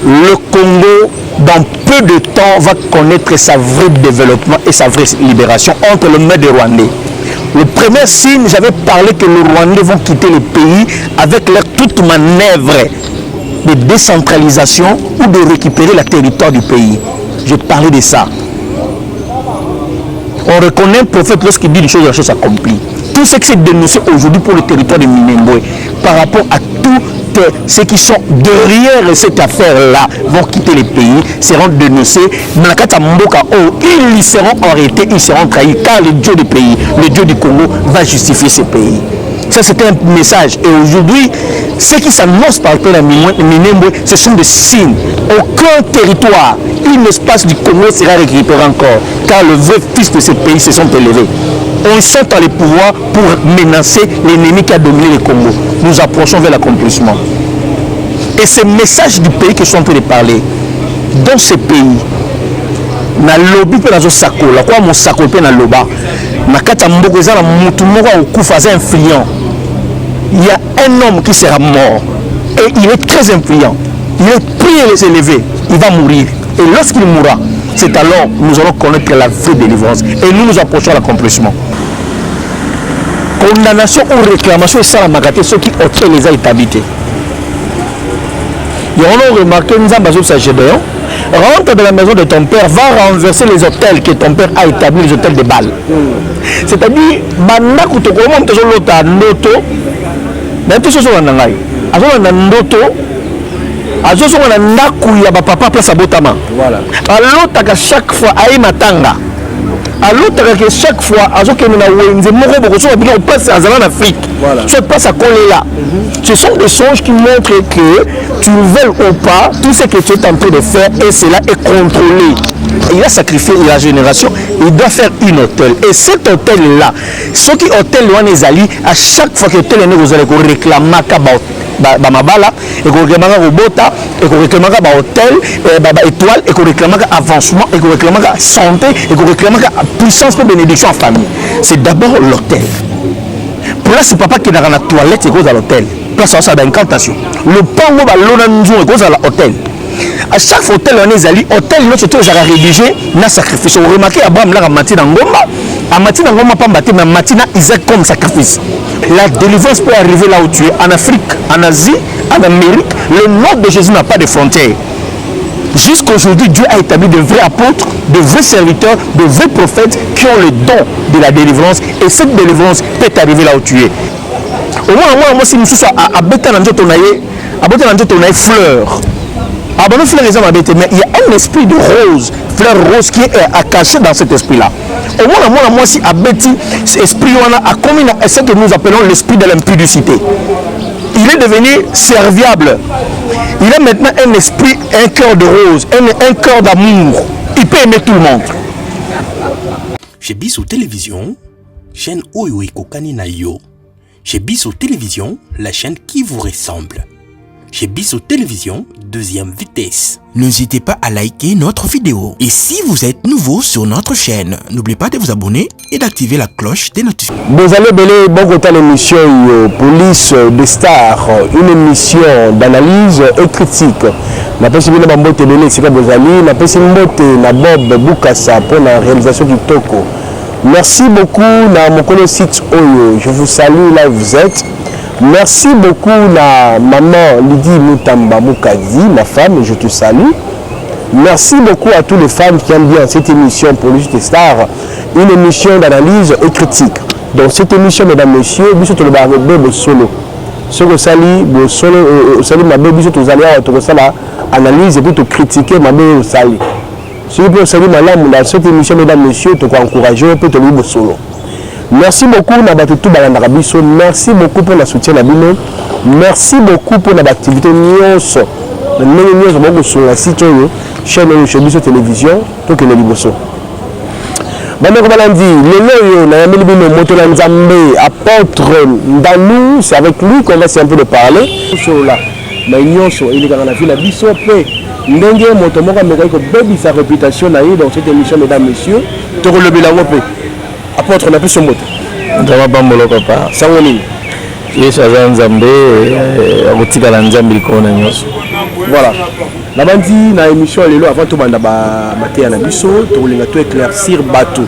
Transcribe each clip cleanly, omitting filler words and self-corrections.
le Congo, dans peu de temps, va connaître sa vraie développement et sa vraie libération entre le maître des Rwandais. Le premier signe, j'avais parlé que les Rwandais vont quitter le pays avec leur toute manœuvre de décentralisation ou de récupérer le territoire du pays. J'ai parlé de ça. On reconnaît un prophète lorsqu'il dit les choses s'accomplissent. Tout ce qui s'est dénoncé aujourd'hui pour le territoire de Minembwe, par rapport à tous ceux qui sont derrière cette affaire-là, vont quitter le pays, seront dénoncés. Ils seront arrêtés, ils seront trahis, car le Dieu du pays, le Dieu du Congo, va justifier ce pays. Ça, c'était un message. Et aujourd'hui, ce qui s'annonce par rapport à Minembwe, ce sont des signes. Aucun territoire, un espace du Congo sera récupéré encore, car le vrai fils de ce pays se sont élevés. On sont dans les pouvoirs pour menacer l'ennemi qui a dominé le Congo. Nous approchons vers l'accomplissement. Et ces messages du pays que je suis en train de parler, dans ce pays, na lobby pe nazo sakola kwa mo sakola pe na loba na kata mboko za na mutu moko okufa za influent. Il y a un homme qui sera mort et il est très influent. Il est prié de s'élever, il va mourir. Et lorsqu'il mourra, c'est alors nous allons connaître la vraie délivrance et nous approchons l'accomplissement. Condamnation ou réclamation, c'est ça la magaté, ceux qui ont les a établis. Et on a remarqué, nous avons sa Gédéon, rentre dans la maison de ton père, va renverser les hôtels que ton père a établis, les hôtels de Bâle. C'est-à-dire, Bandaku to comment te lota noto, mais tout ce sont en anglais. Alors on a noto, alors on a naku ya papa place à Botama. Voilà. Alors t'as chaque fois aïe matanga. Alors que chaque fois, on passe en Afrique, tu passes à Kolela. Ce sont des songes qui montrent que tu veux ou pas, tout ce que tu es en train de faire, et cela est contrôlé. Il a sacrifié la génération, il doit faire une hôtel. Et cet hôtel-là, ceux qui hôtel loin les alliés, à chaque fois que l'hôtel est né, vous allez réclamer Bamabala, et qu'on réclame Robota, et qu'on réclame hôtel, étoile, et qu'on réclame avancement, et qu'on réclame santé, et qu'on réclame puissance pour bénédiction en famille. C'est d'abord l'hôtel. Pour là, c'est papa qui est dans la toilette, c'est cause à l'hôtel. Place ça d'incantation. Le pango va l'onanjo, c'est cause à l'hôtel. À chaque fois, hôtel, on est allé, hôtel, nous sommes tous à rédiger, na sacrifice. Vous remarquez, Abraham l'a ramassé dans Ngomba. À Matina Ngomba, pas battu, mais Matina, Isaac comme sacrifice. La délivrance peut arriver là où tu es, en Afrique, en Asie, en Amérique. Le nom de Jésus n'a pas de frontières. Jusqu'aujourd'hui, Dieu a établi de vrais apôtres, de vrais serviteurs, de vrais prophètes qui ont le don de la délivrance. Et cette délivrance peut arriver là où tu es. Au moins, moi, si nous sommes à Bétananjo Tonaï, fleur. Mais il y a un esprit de rose, fleur rose qui est caché dans cet esprit-là. Au moins, moi, si à Betty, cet esprit a commis ce que nous appelons l'esprit de l'impudicité. Il est devenu serviable. Il a maintenant un esprit, un cœur de rose, un cœur d'amour. Il peut aimer tout le monde. Chez Bissou Télévision, chaîne Oyo Kokani na yo. Chez Bissou Télévision, la chaîne qui vous ressemble. Chez Bissou Télévision, deuxième vitesse. N'hésitez pas à liker notre vidéo. Et si vous êtes nouveau sur notre chaîne, n'oubliez pas de vous abonner et d'activer la cloche des notifications. Vous allez belé Bogota l'émission Police des Stars, une émission d'analyse et critique. Na pesi bino bambote belé sika bozali, na pesi mbote na Bob Bukasa pour la réalisation du Toko. Merci beaucoup na mokolo site Oyo. Je vous salue là où vous êtes. Merci beaucoup la maman Lydie Moutamba Moukadi, ma femme, je te salue. Merci beaucoup à toutes les femmes qui aiment bien cette émission Police des Stars, une émission d'analyse et critique. Dans cette émission, mesdames, messieurs, nous sommes le solo. Ce que sali, le solo, sali ma bébé, nous sommes allés analyse et puis te critiquer ma bébé sali. Si vous pouvez saluer madame dans cette émission, mesdames, messieurs, te encourager, peut te le solo. Merci beaucoup tout Balandarabiso. Merci beaucoup pour la soutien à Bino. Merci beaucoup pour l'activité Nyos. Nous sur la site chaîne chez Biso Télévision pour que nous liboso. Bandeko Balandi, le na yameli bino motola nzambe apôtre Ndanou, c'est avec lui qu'on va un peu de parler. Sur la mais Nyos il est dans la ville à Biso pe ndenge moto moko meka ko bebi sa réputation na dans cette émission mesdames messieurs. To le bilango pe. Apôtre, on a plus son mot. Ndama bambolo papa. Sangoni. Yesu azanzambe abutika la nzambe likona nyoso. Voilà. La bandi na émission lelo avant tout banda ba matéya na biso to linga to éclaircir bateau.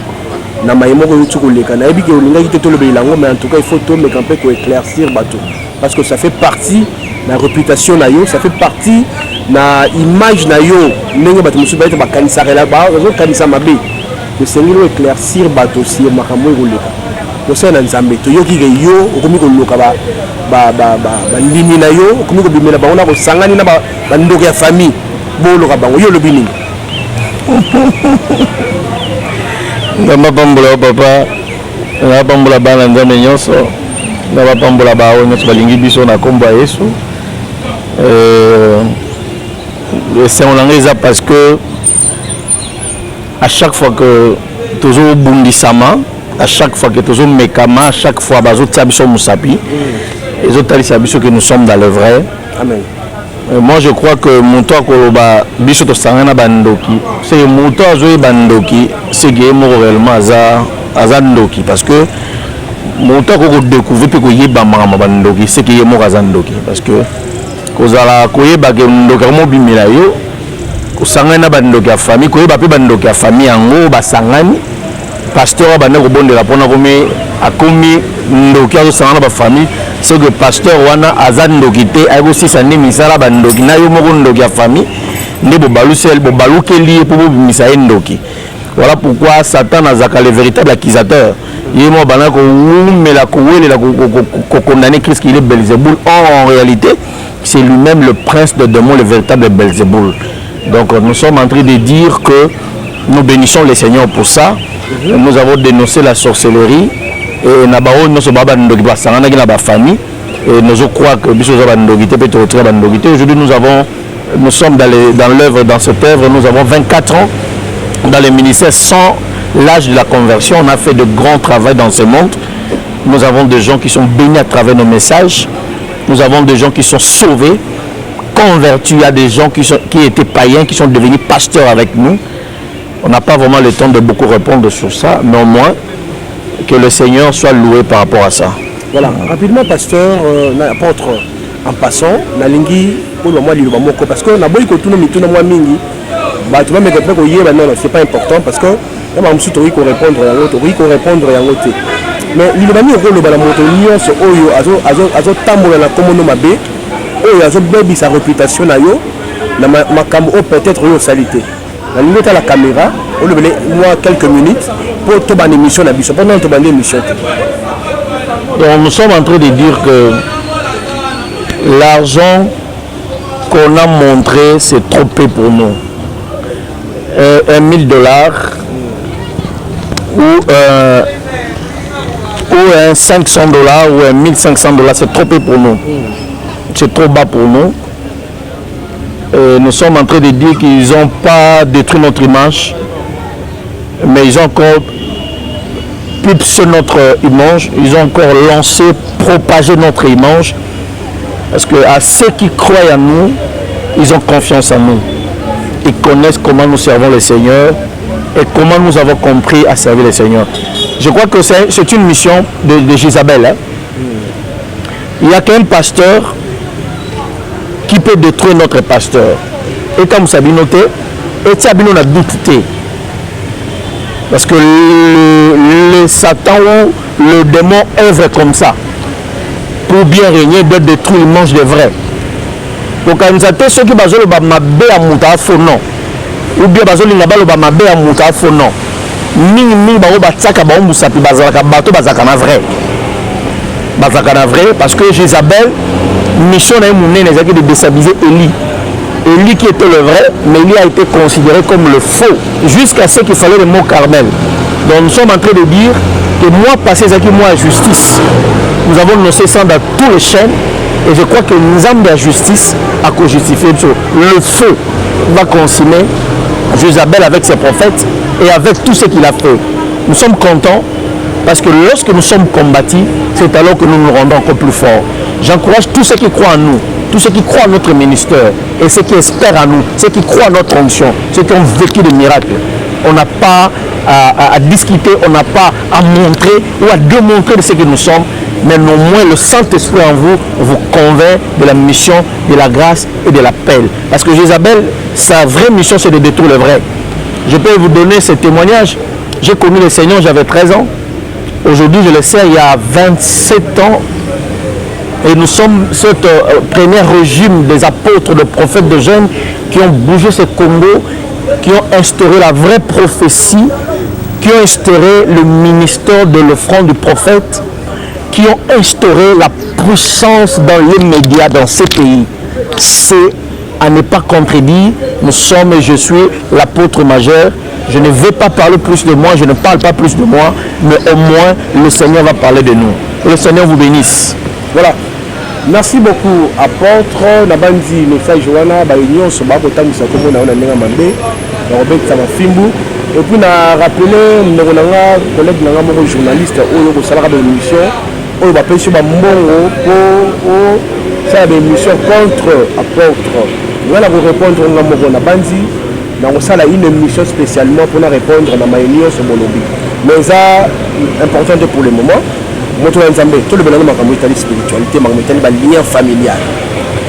Na mayemo ko yutu koleka na ebi ke linga kite to le bilango mais en tout cas il faut to me camper ko éclaircir bateau parce que ça fait partie na réputation na yo, ça fait partie na image na yo ndenge bato musu ba ete ba kanisa rela ba zo kanisa mabe. Le Seigneur éclaircir bateau si makambo koleka. Ko na nzambe to yoki ke yo okomi koloka ba ndimi na yo okomi ko bimela ba ona ko sangani na ba ndoko ya famille boloka bango yo lobi nini ndamba pambola papa na pambola bana nzambe nyonso na pambola bawo nyonso balingi biso na kombo ya Yesu c'est on l'engage parce que à chaque fois que toujours bundisama à chaque fois que toujours mekama à chaque fois bazo tsabiso musapi les autres que nous sommes dans le vrai. Amen. Moi je crois que moto akoloba biso to sangana bandoki c'est moto azoye bandoki c'est que mo réellement aza ndoki parce que moto ko découvrir pe ko yeba mama bandoki c'est que mo azandoki parce que kozala koyeba ke ndoki mo bimila yo ko sangana bandoki ya famille koyeba pe bandoki ya famille yango basangani pasteur bande ko bondela pona komi akomi ndoki azo sangana ba famille c'est que pasteur wana azandoki te ayko sisa ne misala bandoki na yo moko ndoki ya famille nde bobalukeli po bobimisa ye ndoki. Voilà pourquoi Satan azaka le véritable accusateur. Yé mo bana ko wumela ko welela ko condamner Christ qu'il est Belzéboul. Or en réalité, c'est lui-même le prince de démons, le véritable Belzéboul. Donc nous sommes en train de dire que nous bénissons le Seigneur pour ça. Nous avons dénoncé la sorcellerie et nabao nous sommes baba ndoki basanga na ba famille et nous croyons que biso za bandogité peut retrouver bandogité. Aujourd'hui nous sommes dans l'œuvre, dans cette œuvre, nous avons 24 ans dans le ministère sans l'âge de la conversion. On a fait de grands travaux dans ce monde. Nous avons des gens qui sont bénis à travers nos messages. Nous avons des gens qui sont sauvés, convertis. Il y a des gens qui étaient païens, qui sont devenus pasteurs avec nous. On n'a pas vraiment le temps de beaucoup répondre sur ça, mais au moins que le Seigneur soit loué par rapport à ça. Voilà, rapidement, pasteur, apôtre, en passant, nalingi pour le mois de l'Ibamoko, parce que naboyi ko tout le mois mingi, bah tu vas me dire que non, c'est pas important parce que on va ensuite répondre à l'autre, répondre à l'autre. Mais l'Ibamoko ko le balamoto nyonso oyo azo tambola na komono mabe, oyo azo bebi sa réputation na yo, na makambo peut-être yo salité. La limite à la caméra, on le moi quelques minutes pour te ban émission na biso, pendant te ban émission. Donc nous sommes en train de dire que l'argent qu'on a montré, c'est trop peu pour nous. $1 000 ou un $500 ou un $1 500, c'est trop peu pour nous. C'est trop bas pour nous. Nous sommes en train de dire qu'ils n'ont pas détruit notre image, mais ils ont encore pulsé notre image, ils ont encore lancé, propagé notre image, parce que à ceux qui croient en nous, ils ont confiance en nous. Ils connaissent comment nous servons le Seigneur et comment nous avons compris à servir le Seigneur. Je crois que c'est une mission de Jézabel. Hein. Il n'y a qu'un pasteur qui peut détruire notre pasteur. Et comme ça a noté, et ça a douté. Parce que le Satan ou le démon œuvre comme ça. Pour bien régner, de détruire l'image de vrai. Donc quand nous avons ceux qui basent le mabé à mouta faux non. Ou bien basent le mabé à mouta faux non. Ni batsaka ba musapi bazalaka bato bazaka na vrai. Bazaka na vrai parce que Jézabel mission na munene ezaki de déstabiliser Élie. Élie qui était le vrai, mais Élie a été considéré comme le faux jusqu'à ce qu'il fallait le mot Carmel. Donc nous sommes en train de dire que moi passé ezaki moi justice. Nous avons noncé ça dans tous les chaînes et je crois que nous avons de la justice à co-justifier. Le feu va consumer Jézabel avec ses prophètes et avec tout ce qu'il a fait. Nous sommes contents parce que lorsque nous sommes combattus, c'est alors que nous nous rendons encore plus forts. J'encourage tous ceux qui croient en nous, tous ceux qui croient en notre ministère et ceux qui espèrent en nous, ceux qui croient en notre onction, ceux qui ont vécu des miracles. on n'a pas à discuter, on n'a pas à montrer ou à démontrer de ce que nous sommes, mais néanmoins le Saint-Esprit en vous convainc de la mission, de la grâce et de l'appel. Parce que Jézabel, sa vraie mission, c'est de détruire le vrai. Je peux vous donner ce témoignage. J'ai connu le Seigneur, j'avais 13 ans. Aujourd'hui, je le sais, il y a 27 ans. Et nous sommes ce premier régime des apôtres, de prophètes, de jeunes qui ont bougé ce Congo, qui ont instauré la vraie prophétie, qui ont instauré le ministère de l'offrande du prophète, qui ont instauré la puissance dans les médias dans ces pays. C'est à ne pas contredire. Nous sommes et je suis l'apôtre majeur. Je ne vais pas parler plus de moi, je ne parle pas plus de moi, mais au moins le Seigneur va parler de nous. Que le Seigneur vous bénisse. Voilà. Merci beaucoup, apôtre. Nabandi message wana ba union so ba kotamisa komona ona nenga mambe. Robert Samafimbu. Et puis na rappeler ndeko nanga collègue nanga moko journaliste oyo ko sala ba émission oyo ba pesi ba mbongo pour ça ba émission contre apôtre. Voilà vous répondre nga moko na bandi. Donc ça là une émission spécialement pour répondre à ma union sur Molobi. Mais ça important pour le moment. Moi tout le monde tout le monde ma spiritualité, ma lien familial.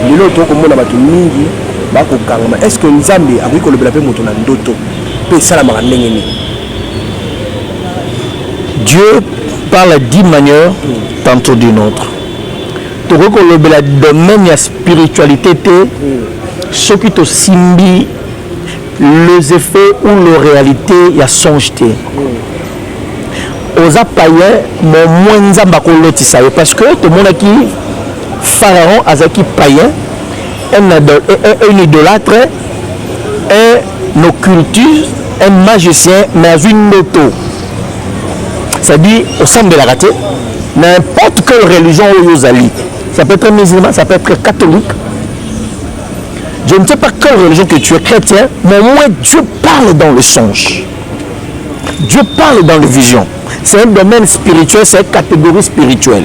Les autres comme on a battu mingi, bako kangama. Est-ce que Nzambe a vu que le blabé moto na ndoto peut ça la marangeni? Dieu parle d'une manière, tantôt d'une autre. Tu vois que le domaine de la spiritualité, ce qui te simbi les effets ou la réalité, il y a songeté. Aux païens, mon moins Nzamba kolotisa parce que tout le monde qui Pharaon azaki païen, un idolâtre, un occultiste, un magicien, mais une auto. C'est-à-dire au centre de la raté, n'importe quelle religion où vous allez. Ça peut être musulman, ça peut être catholique. Je ne sais pas quelle religion que tu es chrétien, mais au moins Dieu parle dans le songe. Dieu parle dans les visions. C'est un domaine spirituel, c'est une catégorie spirituelle.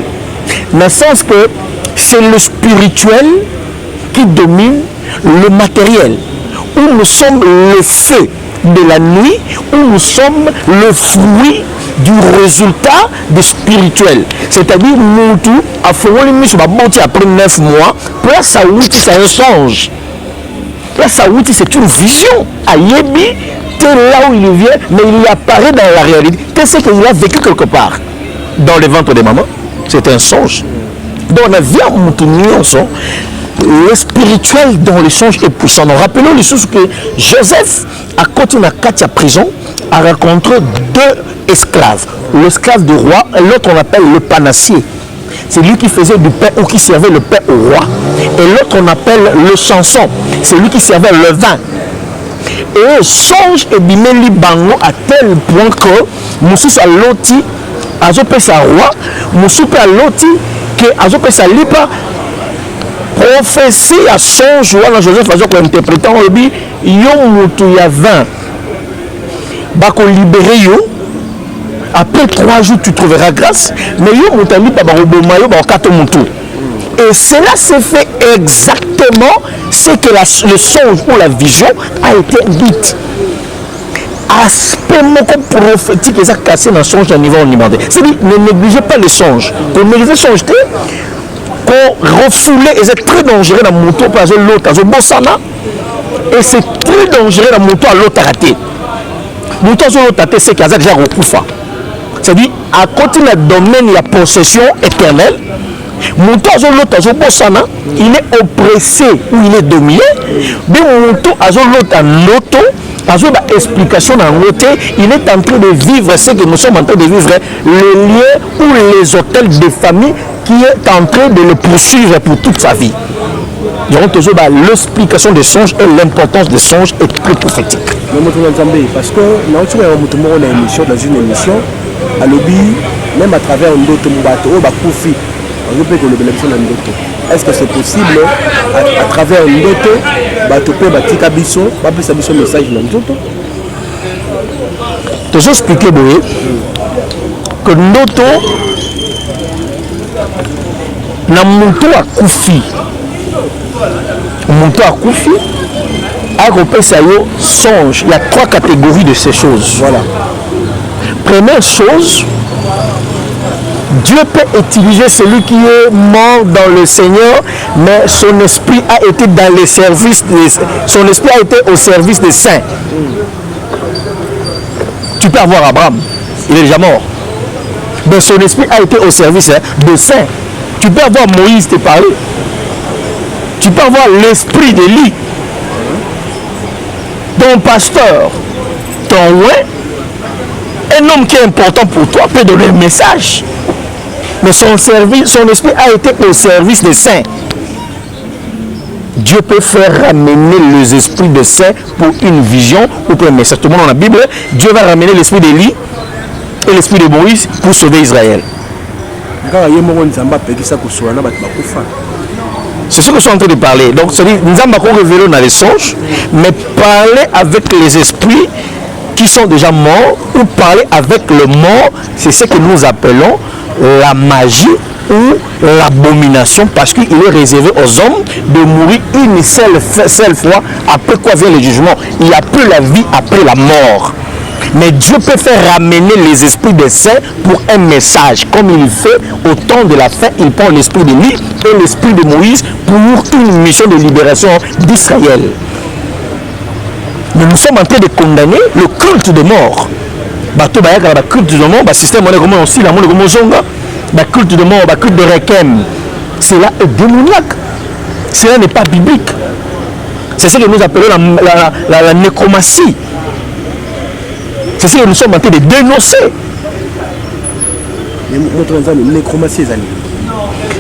Dans le sens que c'est le spirituel qui domine le matériel. Où nous sommes le feu de la nuit, où nous sommes le fruit du résultat du spirituel. C'est-à-dire, nous tous, à après 9 mois, place à outil, c'est un songe. Place à outil, c'est une vision. À Yébi, là où il vient, mais il apparaît dans la réalité. C'est qu'il a vécu quelque part dans le ventre de maman. C'est un songe. Donc on a vu à Moutounion, le spirituel dans le songe est puissant. Rappelons les choses que Joseph, à côté de la prison, a rencontré 2 esclaves. L'esclave du roi et l'autre on appelle le panassier. C'est lui qui faisait du pain ou qui servait le pain au roi. Et l'autre on appelle le chanson. C'est lui qui servait le vin. Et songe et bimeli bango à tel point que Moussous a loti, azopé sa roi, Moussou a loti, que azopé sa lipa, prophétie à songe, ou à Joseph azopé interprétant, on dit, yon moutou ya 20, bako libéré yo, après 3 jours tu trouveras grâce, mais yon moutou lipa bako bomayo, bako kato moutou. Et cela s'est fait exactement ce que le songe ou la vision a été dite. Aspect prophétique est cassé dans le songe d'un niveau alimentaire. C'est-à-dire, ne négligez pas les songes. Quand vous négligez les songes, qu'on refoule, et c'est très dangereux dans le moto, parce que l'autre, dans le bossana, et c'est très dangereux dans le moto à l'autre raté. Le moto à l'autre raté, c'est qu'il y a déjà recouvert. C'est-à-dire, à côté du domaine de la possession éternelle, il est oppressé ou il est dominé, mais l'auto, explication il est en train de vivre ce que nous sommes en train de vivre, le lien ou les hôtels de famille qui est en train de le poursuivre pour toute sa vie. L'explication des songes et l'importance des songes est très prophétique. Parce que nous avons une émission dans une émission, à lobby, même à travers un autre Koufi. Est-ce que c'est possible à travers un autre batika biso bapesa biso message na nzoto? Je vais expliquer que ndoto na mutu akufi songe. Il y a 3 catégories de ces choses. Voilà. Première chose, Dieu peut utiliser celui qui est mort dans le Seigneur, mais son esprit a été dans les services, son esprit a été au service des saints. Tu peux avoir Abraham, il est déjà mort, mais son esprit a été au service des saints. Tu peux avoir Moïse te parler. Tu peux avoir l'esprit d'Élie. Ton pasteur, ton roi, un homme qui est important pour toi peut donner un message. Mais son esprit a été au service des saints. Dieu peut faire ramener les esprits des saints pour une vision ou pour un message. Tout le monde dans la Bible, Dieu va ramener l'esprit d'Élie et l'esprit de Moïse pour sauver Israël. C'est ce que je suis en train de parler. Donc, nous avons révélé dans les songes, mais parler avec les esprits qui sont déjà morts ou parler avec le mort, c'est ce que nous appelons la magie ou l'abomination, parce qu'il est réservé aux hommes de mourir une seule fois, après quoi vient le jugement. Il n'y a plus la vie après la mort. Mais Dieu peut faire ramener les esprits des saints pour un message. Comme il fait au temps de la fin, il prend l'esprit d'Élie et l'esprit de Moïse pour une mission de libération d'Israël. Mais nous sommes en train de condamner le culte de mort. Le culte de mort, le système comme aussi, le culte de mort, le culte de Requiem, cela est démoniaque. Cela n'est pas biblique. C'est ce que nous appelons la nécromancie. C'est ce que nous sommes en train de dénoncer.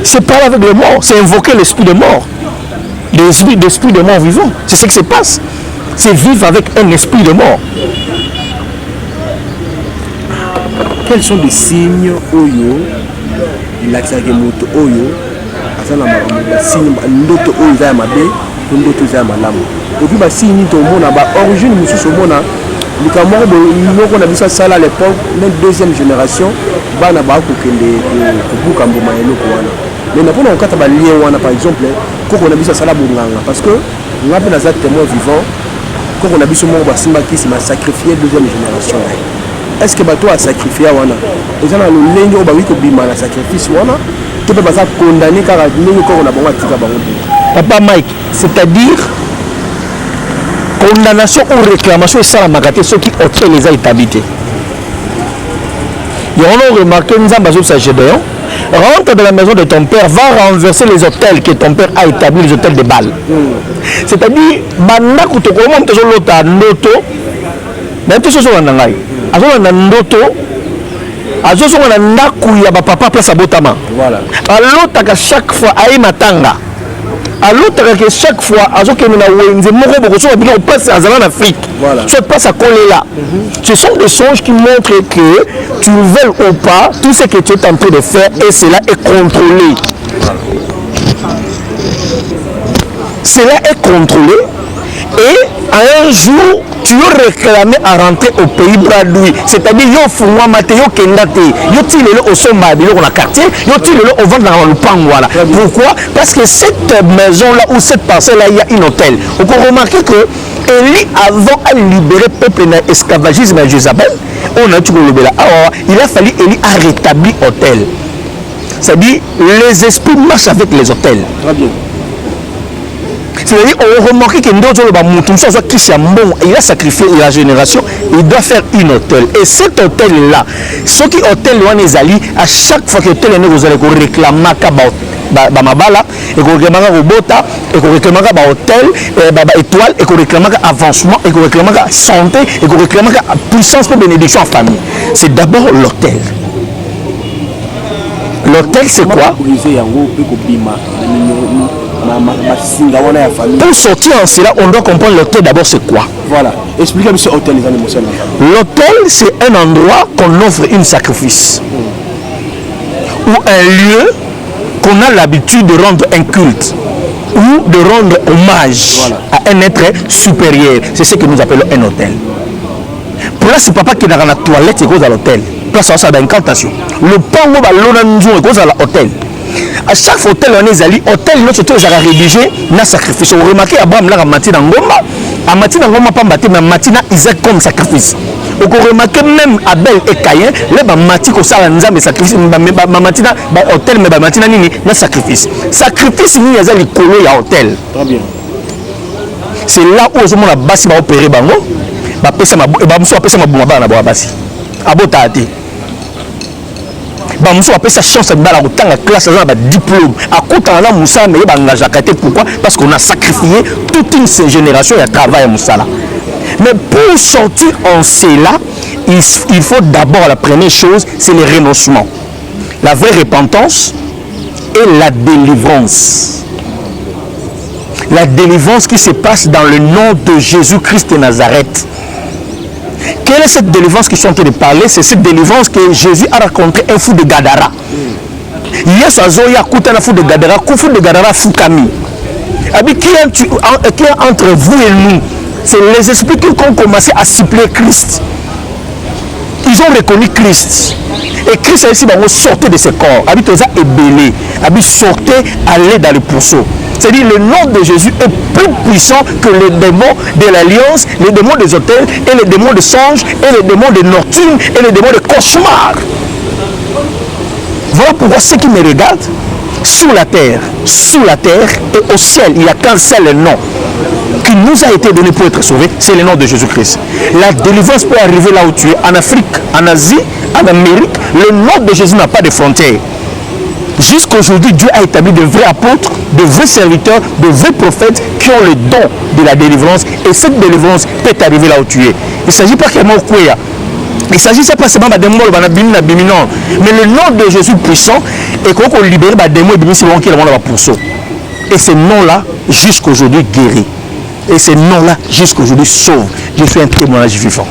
C'est parler avec le mort, c'est invoquer l'esprit de mort. L'esprit de mort vivant. C'est ce qui se passe. C'est vivre avec un esprit de mort. Quels sont les signes oyo ilaksaki moto oyo asala makambo signe ndoto oyo za mabe ndoto za malamu et puis ba signe to mona ba origine mususu mona likambo ko na bisa sala à l'époque même deuxième génération bana ba ko kende ko buka mboma eloko wana mais na pona okata ba lien wana par exemple ko na bisa sala bunganga parce que ngapi na za témoin vivant ko na biso mo ba simba ki ma sacrifier deuxième génération. Est-ce que bateau a sacrifié wana? Et ça, le linge au ko bima la sacrifice wana. Tu peux pas condamner car linge ko na bango tika bango. Papa Mike, c'est-à-dire condamnation ou réclamation et ça la magaté ceux qui ont les habité. Ils ont remarqué nous avons ça chez Gédéon. Rentre dans la maison de ton père, va renverser les hôtels que ton père a établis, les hôtels de Baal. C'est-à-dire banda ko to ko mo to lota noto. Mais tout ce sont en anglais. Azo na ndoto azo so na ndaku ya ba papa place abotama. Voilà. Alotaka chaque fois ayi matanga. Alotaka que chaque fois azo ke na wenze moko boko so bino place azala en Afrique. Voilà. Tu passes à Kolela. Ce sont des songes qui montrent que tu veux ou pas tout ce que tu es en train de faire et cela est contrôlé. Cela est contrôlé et un jour tu veux réclamer à rentrer au pays Bradoui, c'est-à-dire yo fungwa mate yo kendate yo tilelo au somba bilo na quartier yo tilelo au vent dans le pangwala. Pourquoi? Parce que cette maison là ou cette parcelle là il y a un hôtel. On peut remarquer que Élie avant à libérer le peuple de l'esclavagisme à Jézabel, on a tout le là. Alors il a fallu Élie à rétablir hôtel. C'est-à-dire les esprits marchent avec les hôtels. Très bien. C'est-à-dire, on remarque que il a sacrifié la génération, il doit faire une hôtel. Et cet hôtel-là, ceux qui hôtel à chaque fois que l'hôtel est vous allez réclamer Mabala, et qu'on réclame Robota, et qu'on réclame hôtel, étoile, et qu'on réclame avancement, et qu'on réclame santé, et qu'on réclame puissance pour bénédiction en famille. C'est d'abord l'hôtel. L'hôtel, c'est quoi? Pour sortir en cela, on doit comprendre l'hôtel d'abord, c'est quoi? Voilà. Expliquez-moi ce hôtel, les amis. L'hôtel, c'est un endroit qu'on offre un sacrifice. Ou un lieu qu'on a l'habitude de rendre un culte. Ou de rendre hommage à un être supérieur. C'est ce que nous appelons un hôtel. Pour là, c'est papa qui est dans la toilette, c'est cause à l'hôtel. Place ça d'incantation. Le pain où l'on est cause à l'hôtel. À chaque fois hôtel on est allé hôtel notre surtout j'ai rédigé na sacrifice. On remarqué Abraham là mati dans ngomba Amatina ngoma pambate mais matina Isaac comme sacrifice. Vous remarquez même Abel et Caïn, les bamati ko sala nzambe sacrifice matina ba hôtel mais matina nini na sacrifice. Sacrifice ni yaza likolo ya hôtel. Très bien. C'est là où on a basi ba opérer bango, ba pesa ma ba muso pesa ma buma bana ba basi. Abota te. Ba muso pesa chance de bala kotanga classe dans ba diplôme. A kota na musa mais ba ngajaka te pourquoi? Parce qu'on a sacrifié toute une génération de travail à musala. Mais pour sortir en cela, il faut d'abord, la première chose, c'est le renoncement. La vraie repentance et la délivrance. La délivrance qui se passe dans le nom de Jésus-Christ de Nazareth. Quelle est cette délivrance que je suis en train de parler? C'est cette délivrance que Jésus a rencontré un fou de Gadara. Yes, Azoya Kouta un fou de Gadara, fou de Gadara Foukami. Qui est entre vous et nous? C'est les esprits qui ont commencé à suppléer Christ. Ils ont reconnu Christ. Et Christ a ici sorti de ses corps. Habite aux ébélés. Habite sortez, allez dans le pourceau. C'est-à-dire le nom de Jésus est plus puissant que les démons de l'alliance, les démons des hôtels, et les démons des songes, et les démons de nocturnes, et les démons de cauchemars. Voilà pourquoi ceux qui me regardent, sous la terre et au ciel, il n'y a qu'un seul nom qui nous a été donné pour être sauvés, c'est le nom de Jésus-Christ. La délivrance peut arriver là où tu es, en Afrique, en Asie, en Amérique. Le nom de Jésus n'a pas de frontières. Jusqu'aujourd'hui, Dieu a établi de vrais apôtres, de vrais serviteurs, de vrais prophètes qui ont le don de la délivrance. Et cette délivrance peut arriver là où tu es. Il ne s'agit pas qu'il y ait il ne s'agit pas seulement de démons, mais le nom de Jésus puissant et qu'on libère les démons et ces noms-là jusqu'aujourd'hui guérit. Et ces noms-là jusqu'aujourd'hui sauvent. Je suis un témoignage vivant.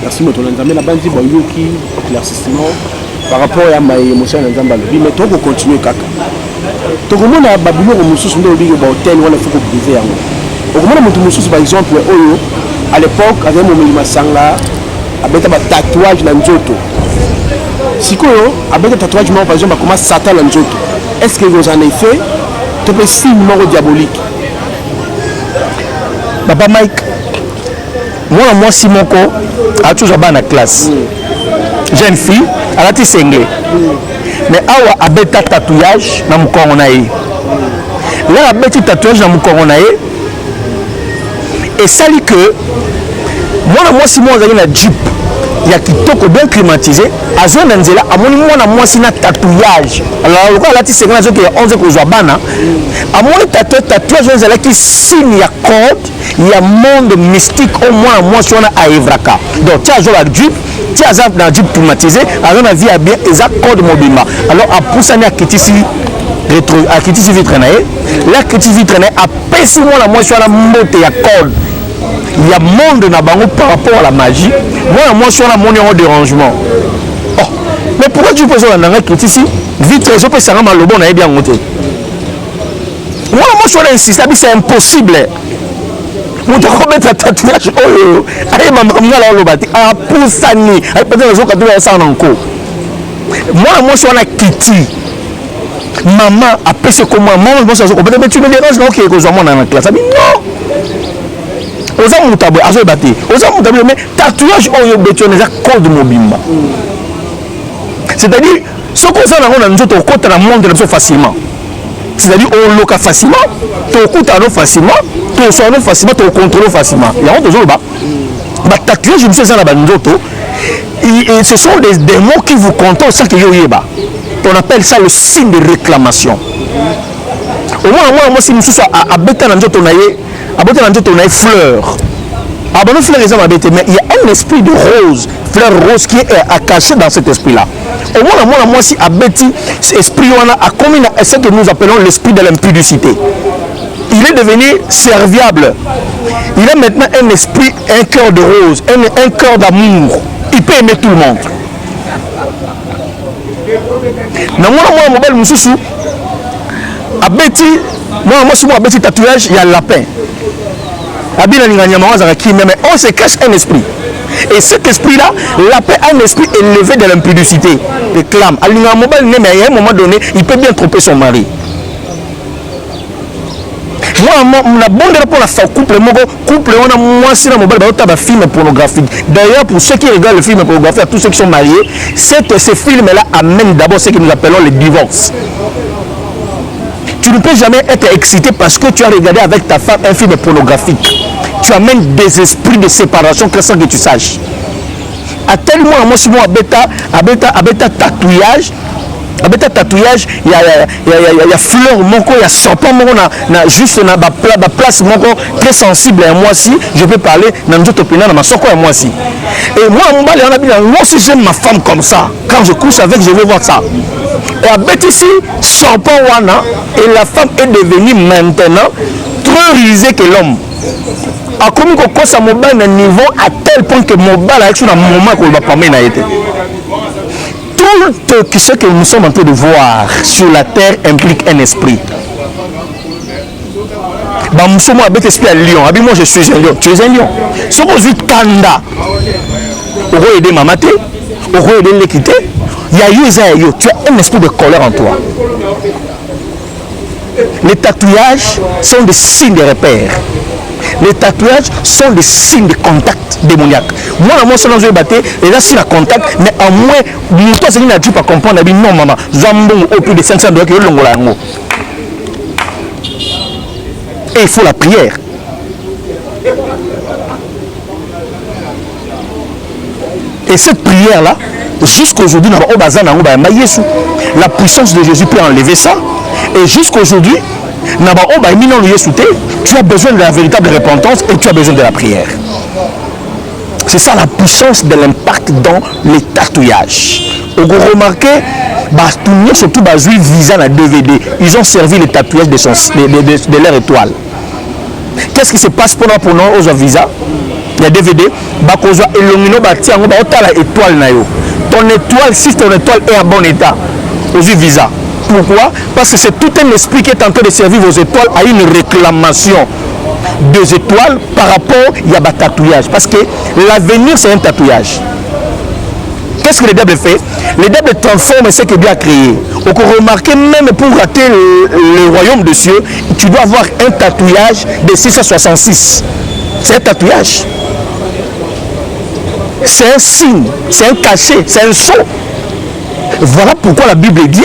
Merci beaucoup. La bande qui éclaircissement par rapport à ma émotion dans Zambalo. Mais toi, on continue kaka. Donc on a Babylone au Moussous, on a dit hôtel, on a fait briser. On a monté Moussous par exemple à l'époque avec mon Masanga. Avec un tatouage dans Nzoto. Si vous avez un tatouage, par exemple, comment Satan dans Nzoto, est-ce que vous en avez fait? Tu peux signer numéro diabolique. Papa Mike, moi, Simoko, a toujours dans la classe. Jeune fille, elle a été cinglée. Mais awa abeta tatouage dans mon corps. Là, abeta tatouage dans mon corps. Et ça dit que moi si moi j'ai un jeep il y a kitoko bien climatisé azwa na nzela amoni moi si na tatouage alors le quoi là tu sais quand il y a 11 ko zwa bana amoni tatouage nzela qui signe ya code il y a monde mystique au moins si on a à Evraka donc tu as joué avec jeep tu as dans jeep climatisé alors na vie a bien exact code mobile alors à pousser na kitisi rétro à kitisi vitre na la kitisi vitre na a pesi moi si on a monté ya code. Il y a monde dans bango par rapport à la magie. Moi, je suis en mon dérangement. Oh, mais pourquoi tu peux faire un critique ici? Vite, je peux savoir le bon, on a bien monté. Moi, je suis insisté, c'est impossible. On doit remettre un tatouage. Allez, maman, on va dire, ah, pour ça, ni. Peut-être que tu vas ça encore. Moi, je suis en Kitty. Maman a pêché comme moi. Maman, je suis en train de tu me déranges, non, qui est dans la classe. Non. Aux hommes mutabé, à ce bâti. Aux hommes mutabé, mais tatouage au béton est un code mobile. C'est-à-dire, ce qu'on fait dans nous autres, on dans le monde de facilement. C'est-à-dire, on loca facilement, on coûte à nous facilement, on sort nous facilement, on contrôle facilement. Il y a toujours là-bas. Tatouage, je me suis dit, et ce sont des mots qui vous content sans que vous bas. On appelle ça le signe de réclamation. Au moins, si nous sommes à bêta dans notre on a fleur. Ah bon, fleur mais il y a un esprit de rose, fleur rose qui est caché dans cet esprit-là. Au moins, moi, si à Betty, cet esprit a commis ce que nous appelons l'esprit de l'impudicité. Il est devenu serviable. Il a maintenant un esprit, un cœur de rose, un cœur d'amour. Il peut aimer tout le monde. Moi, mobile Moussou, à Betty, moi, si moi, Betty tatouage, il y a le lapin. Mais on se cache un esprit. Et cet esprit-là, la paix a un esprit élevé de l'impudicité. Réclame. À un moment donné, il peut bien tromper son mari. Moi, la bonne pour la couple, on a moi si la mobile un film pornographique. D'ailleurs, pour ceux qui regardent le film pornographique, à tous ceux qui sont mariés, ces films-là amènent d'abord ce que nous appelons le divorce. Tu ne peux jamais être excité parce que tu as regardé avec ta femme un film pornographique. Tu amènes des esprits de séparation sans que tu saches. À tel moment, moi, si moi, abeta tatouage, il y a fleur, il y a serpent, juste na place très sensible à moi si je peux parler dans notre opinion, dans ma soko à moi si. Et moi, moi si j'aime ma femme comme ça, quand je couche avec, je vais voir ça. Et à Bétissi, serpent wana, et la femme est devenue maintenant trop risée que l'homme. A comme que ça mobile un niveau à tel point que mobile avec un moment qu'on va pas mener. Tout ce que nous sommes en train de voir sur la terre implique un esprit. Moi je suis un lion. Tu es un lion. Si vous êtes Kanda, vous pouvez aider Mamaté, vous pouvez aider l'équité. Tu as un esprit de colère en toi. Les tatouages sont des signes de repères. Les tatouages sont des signes de contact démoniaque. Moi, je suis battu, et là, c'est un contact, mais à moins, toi, c'est une pas comprendre, non, maman, Zambon au plus de 500 $, et il faut la prière. Et cette prière-là, jusqu'aujourd'hui, la puissance de Jésus peut enlever ça. Et jusqu'aujourd'hui, tu as besoin de la véritable repentance et tu as besoin de la prière. C'est ça la puissance de l'impact dans les tatouages. Vous remarquez, surtout visa la DVD, ils ont servi les tatouages de leur étoile. Qu'est-ce qui se passe pour nous aux visa? Il y a DVD, ton étoile, si ton étoile est en bon état, aux visa. Pourquoi? Parce que c'est tout un esprit qui est en train de servir vos étoiles à une réclamation des étoiles par rapport à un tatouage. Parce que l'avenir, c'est un tatouage. Qu'est-ce que le diable fait? Le diable transforme ce que Dieu a créé. On peut remarquer, même pour rater le royaume de cieux, tu dois avoir un tatouage de 666. C'est un tatouage. C'est un signe, c'est un cachet, c'est un sceau. Voilà pourquoi la Bible dit,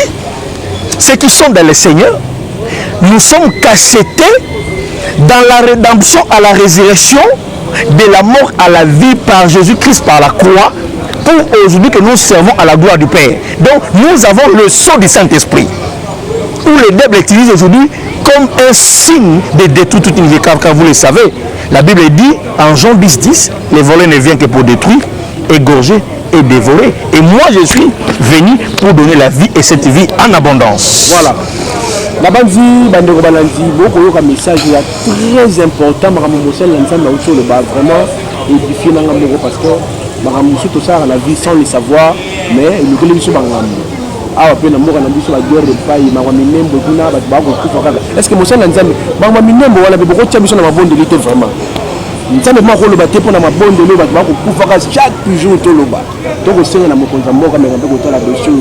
ceux qui sont dans le Seigneur, nous sommes cachetés dans la rédemption à la résurrection, de la mort à la vie par Jésus-Christ par la croix, pour aujourd'hui que nous servons à la gloire du Père. Donc nous avons le sceau du Saint-Esprit, où le diable utilise aujourd'hui comme un signe de détruire toute une vie, car vous le savez, la Bible dit en Jean 10:10, les voleurs ne viennent que pour détruire, égorger et dévorer. Et moi je suis venu pour donner la vie et cette vie en abondance. Voilà. La bandi bandeko balandi beaucoup un message très important vraiment édifié dans le parce que tout ça la vie sans le savoir mais le que les gens awa pe na mboka na biso ba guerre de paille ma minembo kuna ba ko est-ce que mosala nzambe ba minembo wala be ko tia biso na mabondo lité vraiment nzambe ma ko loba te pona mabondo lo ba ko kufa chaque jour to loba to ko senga na mokonza mboka me ko tala dossier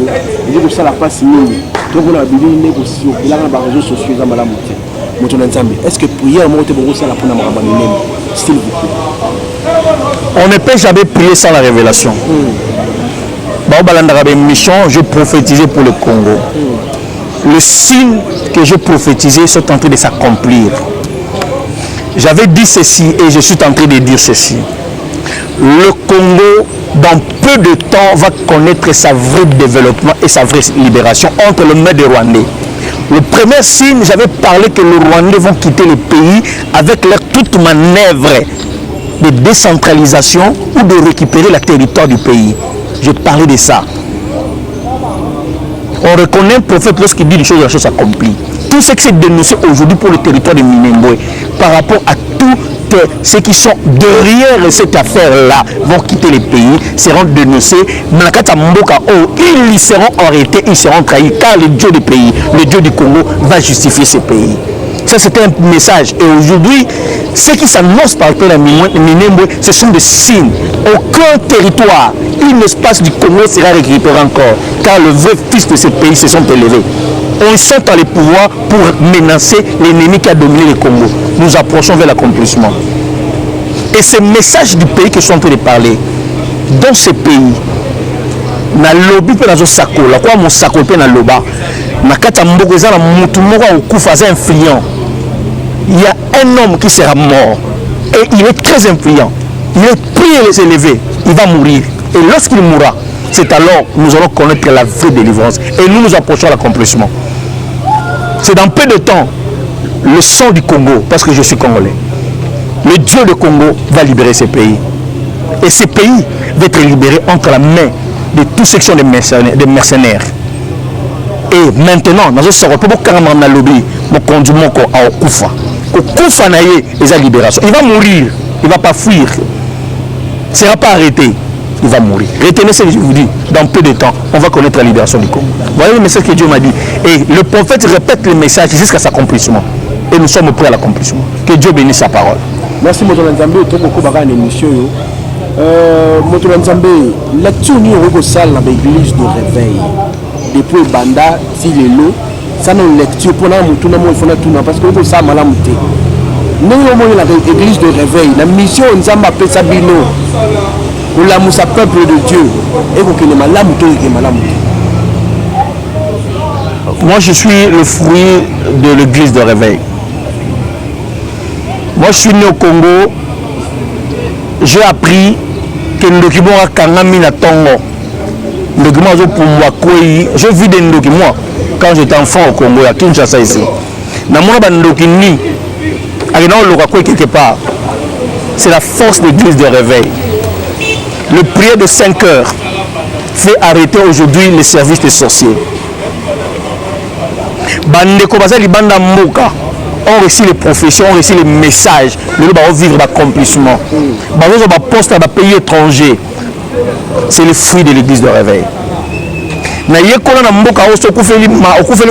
et ko sala passe nini to ko na bibili ne ko sio bilanga ba réseaux sociaux za malamu te moto na nzambe est-ce que prière mo te bongo sala pona ma minembo s'il vous plaît. On ne peut jamais prier sans la révélation. Mission, je prophétisais pour le Congo. Les signes que je prophétisais sont en train de s'accomplir. J'avais dit ceci et je suis en train de dire ceci. Le Congo, dans peu de temps, va connaître sa vraie développement et sa vraie libération entre le mains des Rwandais. Le premier signe, j'avais parlé que les Rwandais vont quitter le pays avec leur toute manœuvre de décentralisation ou de récupérer le territoire du pays. Je parlais de ça. On reconnaît un prophète lorsqu'il dit les choses, la chose s'accomplit. Tout ce qui s'est dénoncé aujourd'hui pour le territoire de Minembwe, par rapport à tous ceux qui sont derrière cette affaire-là, vont quitter le pays, seront dénoncés. Ils seront arrêtés, ils seront trahis, car le Dieu du pays, le Dieu du Congo, va justifier ce pays. Ça, c'était un message. Et aujourd'hui, ceux qui s'annoncent par la Minembwe, ce sont des signes. Aucun territoire, un espace du Congo sera récupéré encore, car le vrai fils de ces pays se sont élevés. Ils sont dans les pouvoirs pour menacer l'ennemi qui a dominé le Congo. Nous approchons vers l'accomplissement. Et ce message du pays que je suis en train de parler, dans ce pays, na lobby pe nazo sakola kwa mo sakola pe na loba na kata mboko za na mutu moko okufa za influent. Il y a un homme qui sera mort et il est très influent. Il est prié de s'élever, il va mourir. Et lorsqu'il mourra, c'est alors que nous allons connaître la vraie délivrance et nous nous approchons à l'accomplissement. C'est dans peu de temps le sang du Congo, parce que je suis congolais. Le Dieu de Congo va libérer ce pays. Et ce pays va être libéré entre la main de tous ceux qui sont des mercenaires. Et maintenant, nous sommes carrément lobby, mon conduit mon corps à Okufa. Okufa naïe, il a libération. Il va mourir, il ne va pas fuir. Il ne sera pas arrêté, il va mourir. Retenez ce que je vous dis, dans peu de temps, on va connaître la libération du Congo. Voilà le message que Dieu m'a dit. Et le prophète répète le message jusqu'à son accomplissement. Et nous sommes prêts à l'accomplissement. Que Dieu bénisse sa parole. Merci, M. Nzambe. Tu as beaucoup de émission. M. Nzambe, lecture nous avons salle dans l'église de réveil. Depuis Banda, si les lots, ça nous lecture pour nous, tout le monde faut tout parce que nous sommes malades. Nous avons l'église de réveil. La mission Nzamba appelle ça bino. Pour la moussa peuple de Dieu. Et vous qui êtes malade, moi, je suis le fruit de l'église de réveil. Moi, je suis né au Congo. J'ai appris que le document a Kangami na Tongo. Le document pour moi, je vis des documents quand j'étais enfant au Congo, à Kinshasa ici. Dans mon document, quelque part, c'est la force de l'église de réveil. Le prière de 5 heures fait arrêter aujourd'hui les services des sorciers. Bandeko Bazali Banda Mboka ont reçu les professions, ont reçu les messages, le va vivre l'accomplissement. Bazo ba poste à pays étranger. C'est le fruit de l'église de réveil. Na yekola na mboka oso okufeli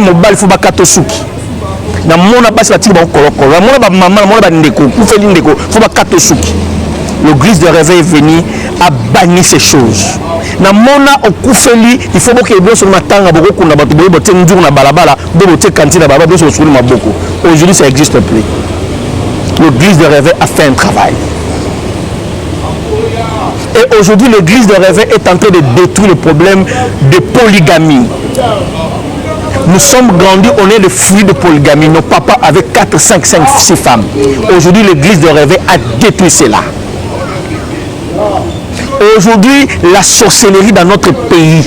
mobile faut ba katosuki. Na mona basi ba tiba kolokolo. Na mona ba maman, mona ba ndeko, okufeli ndeko, faut ba katosuki. L'église de réveil est venue à bannir ces choses. Na mona okufeli, il faut que bien sur matanga boko kuna batu boye bote ndur na balabala, bote kantina baba bote sur maboko. Aujourd'hui ça n'existe plus. L'église de réveil a fait un travail. Et aujourd'hui l'église de réveil est en train de détruire le problème de polygamie. Nous sommes grandis, on est le fruit de polygamie. Nos papas avaient 4, 5, 6 femmes. Aujourd'hui l'église de réveil a détruit cela. Aujourd'hui, la sorcellerie dans notre pays,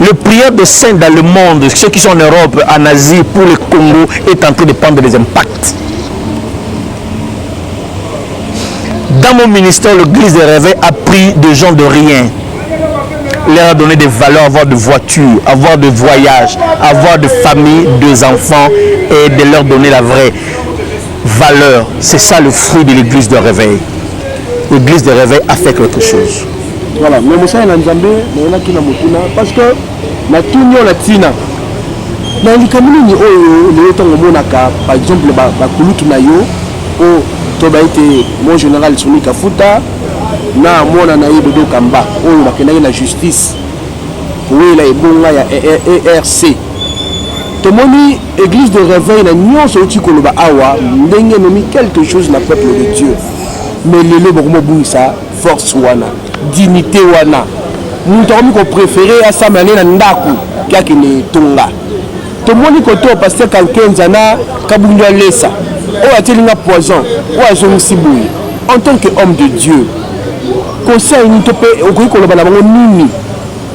le prière de saints dans le monde, ceux qui sont en Europe, en Asie, pour le Congo, est en train de prendre des impacts. Dans mon ministère, l'église de réveil a pris des gens de rien. Il leur a donné des valeurs, avoir de voitures, avoir de voyages, avoir de famille, deux enfants, et de leur donner la vraie valeur. C'est ça le fruit de l'église de réveil. L'église de réveil a fait quelque chose. Voilà, mais Moussa et Nzambe, parce que la tournée la tina. Dans les communes, par exemple, par exemple, mon général Souni Kafuta, na mon anaï Dodo Kamba, la justice, oui, la ebonga ya ERC. Tomoni, église de réveil, na nyon sauti koloba awa, ndenge nomi quelque chose na peuple de Dieu. Mais le lobo ça force wana, dignité wana. Nous avons préféré à sa manière ndaku qui a kine tonga. Tomoni koto pasteur quelqu'un zana kabunja lesa. O atelinga poison, o azongi siboui. En tant qu'homme de Dieu, conseil ni topé okoki koloba na bango nini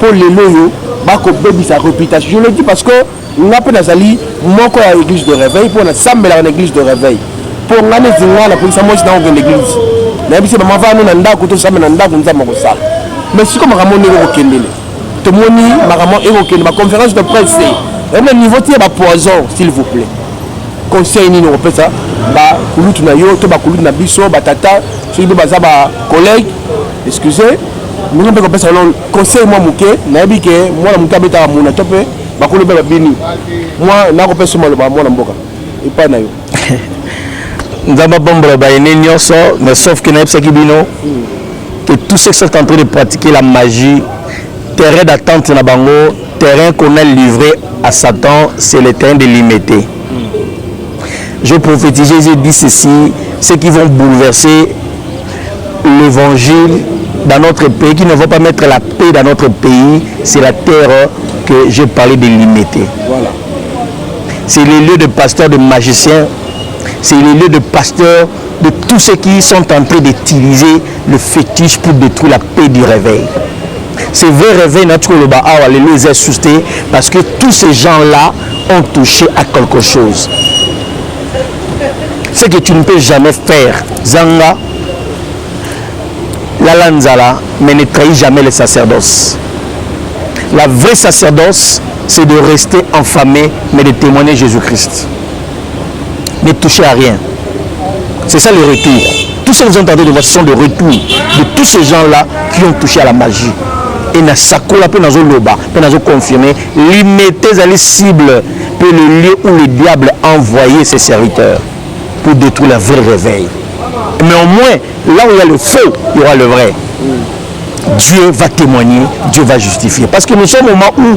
pour les loyo bako bebi sa réputation. Je le dis parce que n'a pas nazali moko ya église de réveil pour na sambela na église de réveil. Pour ngane zinga la police moi dans l'église. Na bisi mama va na ndako to sambela na ndako nzama ko sala. Mais si comme ramon eko kendele. To moni maramon eko kendele ma conférence de presse. Et le niveau tie ba poison s'il vous plaît. Conseil ni no pesa ba kulutu na yo to ba kulutu na biso ba tata so ibe baza ba collègue excusez nous on peut pesa non conseil moi muke na bi ke moi na muka beta muna tope ba kulu ba bini moi na ko pesa mo ba mo na mboka et pas nayo. Nzamba bombola baïné nyonso, mais sauf que n'aime bino que tous ceux qui sont en train de pratiquer la magie, terrain d'attente na bango, terrain qu'on a livré à Satan, c'est le terrain de limiter. Je prophétise, j'ai dit ceci, ceux qui vont bouleverser l'évangile dans notre pays, qui ne vont pas mettre la paix dans notre pays, c'est la terre que j'ai parlé de limiter. Voilà. C'est les lieux de pasteurs, de magiciens, c'est les lieux de pasteurs, de tous ceux qui sont en train d'utiliser le fétiche pour détruire la paix du réveil. Ce vrai réveil, notre Loba, les est suscité parce que tous ces gens-là ont touché à quelque chose. Ce que tu ne peux jamais faire, Zanga, la lanzala, mais ne trahis jamais le sacerdoce. La vraie sacerdoce, c'est de rester enfamé, mais de témoigner Jésus-Christ. Ne touchez à rien. C'est ça le retour. Tout ce que vous entendez de voir, ce sont des retours de tous ces gens-là qui ont touché à la magie. Et na sakola pe nazo loba, pe nazo confirmer, limiter les cibles pour le lieu où le diable a envoyé ses serviteurs pour détruire le vrai réveil. Mais au moins, là où il y a le faux, il y aura le vrai. Dieu va témoigner, Dieu va justifier. Parce que nous sommes au moment où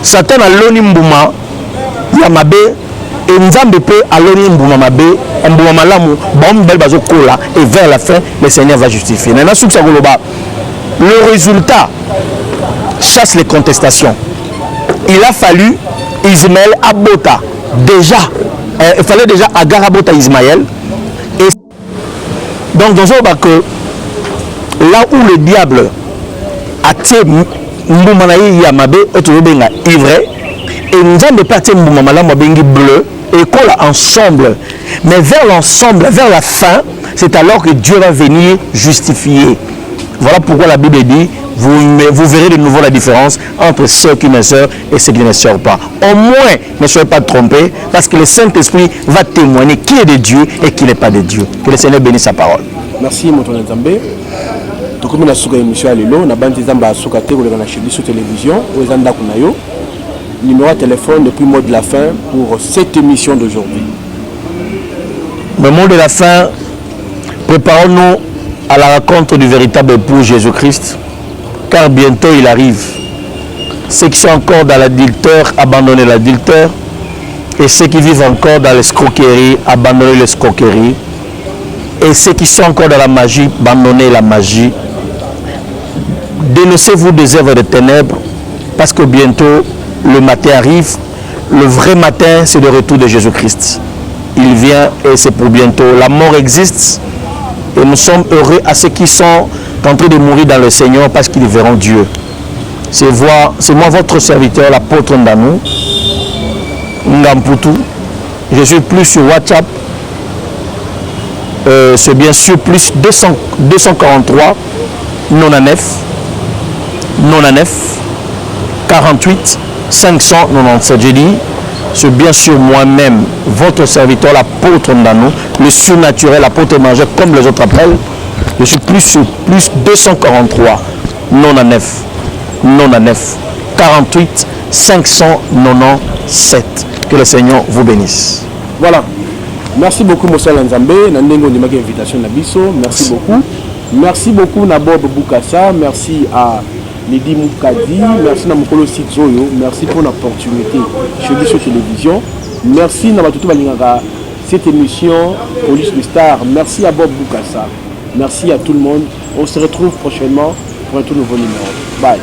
Satan a l'oni mbouma, yamabe, et Nzambe pe a l'oni mbouma mabe, mbouma malamu, bam bel bazo kola, et vers la fin, le Seigneur va justifier. Le résultat chasse les contestations. Il a fallu Ismaël Abota. Déjà, il fallait déjà Agar Abota Ismaël. Et donc, dans ce cas que là où le diable a tué Mboumanaï Yamabe, Otobenga ivre, et nous avons parti Mboumamala Mabengi bleu, et qu'on ensemble. Mais vers l'ensemble, vers la fin, c'est alors que Dieu va venir justifier. Voilà pourquoi la Bible dit, vous verrez de nouveau la différence entre ceux qui me servent et ceux qui ne me servent pas. Au moins, ne soyez pas trompés, parce que le Saint-Esprit va témoigner qui est de Dieu et qui n'est pas de Dieu. Que le Seigneur bénisse sa parole. Merci, mon tonton Nzambe. Donc, comme on a souka émission à l'élo, on a bandi Zamba souka te, on a chez sur télévision, au Zanda Kunayo. Numéro de téléphone depuis le mot de la fin pour cette émission d'aujourd'hui. Le mot de la fin, préparons-nous à la rencontre du véritable époux Jésus-Christ, car bientôt il arrive. Ceux qui sont encore dans l'adultère, abandonnez l'adultère, et ceux qui vivent encore dans l'escroquerie, abandonnez l'escroquerie, et ceux qui sont encore dans la magie, abandonnez la magie. Dénoncez-vous des œuvres de ténèbres, parce que bientôt le matin arrive. Le vrai matin, c'est le retour de Jésus-Christ. Il vient et c'est pour bientôt. La mort existe. Et nous sommes heureux à ceux qui sont en train de mourir dans le Seigneur parce qu'ils verront Dieu. C'est moi votre serviteur, l'apôtre Ndanou, Ngamputu. Je suis plus sur WhatsApp. C'est bien sûr plus 243 99 48 597. J'ai dit, c'est bien sûr moi-même, votre serviteur, l'apôtre Ndanou, le surnaturel, l'apôtre Manger, comme les autres appellent. Je suis plus 243 99 48 597. Que le Seigneur vous bénisse. Voilà. Merci beaucoup, Monsieur Nzambe. Nandengo de ma invitation Nabiso. Merci beaucoup. Merci beaucoup, Nabob Boukassa. Merci à Lidi Moukadi. Merci à Mokolo Sitzoyo. Merci pour l'opportunité chez Biso Télévision. Merci à Matutu Balingara. Cette émission Police de Star. Merci à Bob Boukassa. Merci à tout le monde. On se retrouve prochainement pour un tout nouveau numéro. Bye.